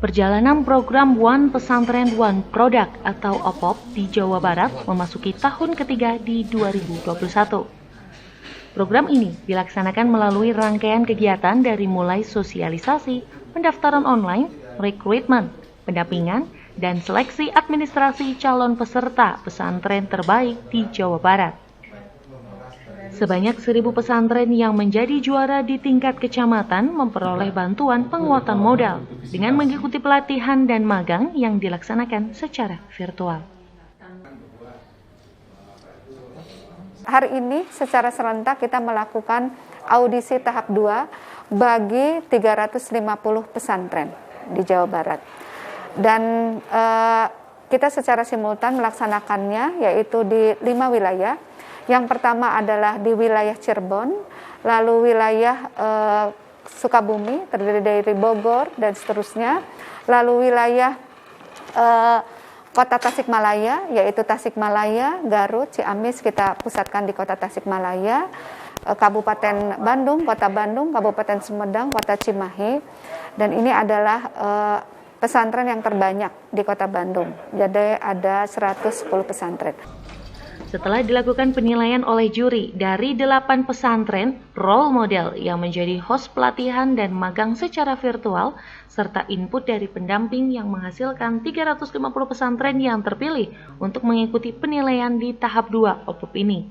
Perjalanan program One Pesantren One Product atau OPOP di Jawa Barat memasuki tahun ketiga di 2021. Program ini dilaksanakan melalui rangkaian kegiatan dari mulai sosialisasi, pendaftaran online, rekrutmen, pendampingan, dan seleksi administrasi calon peserta pesantren terbaik di Jawa Barat. Sebanyak 1.000 pesantren yang menjadi juara di tingkat kecamatan memperoleh bantuan penguatan modal dengan mengikuti pelatihan dan magang yang dilaksanakan secara virtual. Hari ini secara serentak kita melakukan audisi tahap 2 bagi 350 pesantren di Jawa Barat. Dan kita secara simultan melaksanakannya yaitu di 5 wilayah. Yang pertama adalah di wilayah Cirebon, lalu wilayah Sukabumi, terdiri dari Bogor dan seterusnya, lalu wilayah Kota Tasikmalaya, yaitu Tasikmalaya, Garut, Ciamis kita pusatkan di Kota Tasikmalaya, Kabupaten Bandung, Kota Bandung, Kabupaten Sumedang, Kota Cimahi, dan ini adalah pesantren yang terbanyak di Kota Bandung, jadi ada 110 pesantren. Setelah dilakukan penilaian oleh juri dari 8 pesantren role model yang menjadi host pelatihan dan magang secara virtual, serta input dari pendamping yang menghasilkan 350 pesantren yang terpilih untuk mengikuti penilaian di tahap 2 OPOP ini.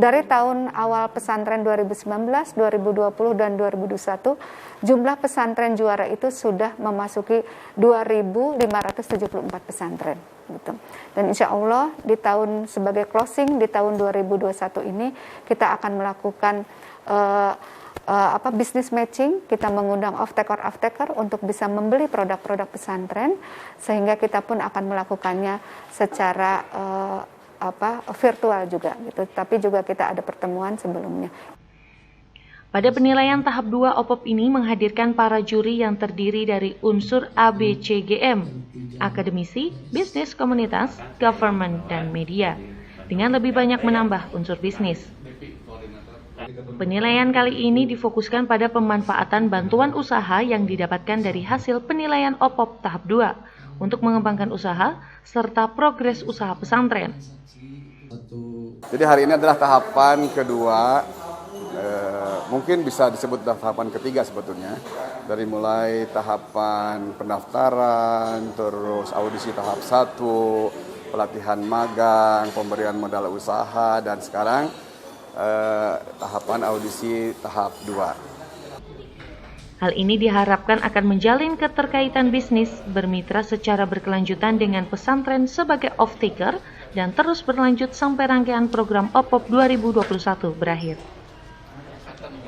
Dari tahun awal pesantren 2019, 2020, dan 2021, jumlah pesantren juara itu sudah memasuki 2.574 pesantren. Gitu. Dan insya Allah di tahun sebagai closing di tahun 2021 ini kita akan melakukan business matching, kita mengundang off-taker untuk bisa membeli produk-produk pesantren, sehingga kita pun akan melakukannya secara virtual juga gitu, tapi juga kita ada pertemuan sebelumnya. Pada penilaian tahap 2 OPOP ini menghadirkan para juri yang terdiri dari unsur ABCGM, akademisi, bisnis, komunitas, government, dan media, dengan lebih banyak menambah unsur bisnis. Penilaian kali ini difokuskan pada pemanfaatan bantuan usaha yang didapatkan dari hasil penilaian OPOP tahap 2 untuk mengembangkan usaha serta progres usaha pesantren. Jadi hari ini adalah tahapan kedua, mungkin bisa disebut tahapan ketiga sebetulnya. Dari mulai tahapan pendaftaran, terus audisi tahap 1, pelatihan magang, pemberian modal usaha, dan sekarang tahapan audisi tahap 2. Hal ini diharapkan akan menjalin keterkaitan bisnis, bermitra secara berkelanjutan dengan pesantren sebagai off-taker, dan terus berlanjut sampai rangkaian program OPOP 2021 berakhir.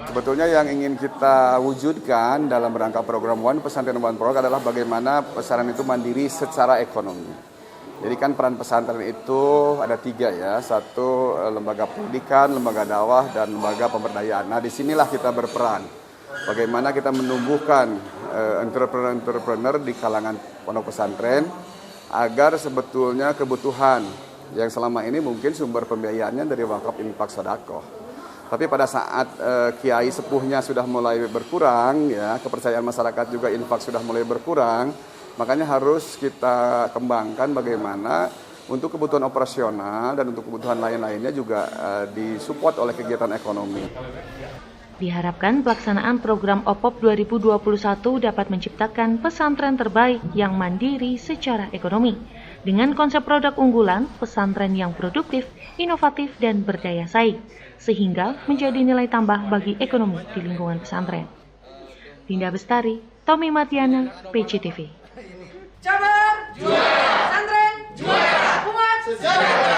Sebetulnya yang ingin kita wujudkan dalam rangka program One Pesantren One Product adalah bagaimana pesantren itu mandiri secara ekonomi. Jadi kan peran pesantren itu ada 3 ya, 1 lembaga pendidikan, lembaga dakwah, dan lembaga pemberdayaan. Nah disinilah kita berperan. Bagaimana kita menumbuhkan entrepreneur di kalangan pondok pesantren agar sebetulnya kebutuhan yang selama ini mungkin sumber pembiayaannya dari wakaf infak sedekah. Tapi pada saat kiai sepuhnya sudah mulai berkurang, ya kepercayaan masyarakat juga infak sudah mulai berkurang, makanya harus kita kembangkan bagaimana untuk kebutuhan operasional dan untuk kebutuhan lain-lainnya juga disupport oleh kegiatan ekonomi. Diharapkan pelaksanaan program OPOP 2021 dapat menciptakan pesantren terbaik yang mandiri secara ekonomi, dengan konsep produk unggulan, pesantren yang produktif, inovatif, dan berdaya saing, sehingga menjadi nilai tambah bagi ekonomi di lingkungan pesantren. Dinda Bestari, Tommy Matiana, PCTV. Jabar juara, pesantren juara, umat sejahtera.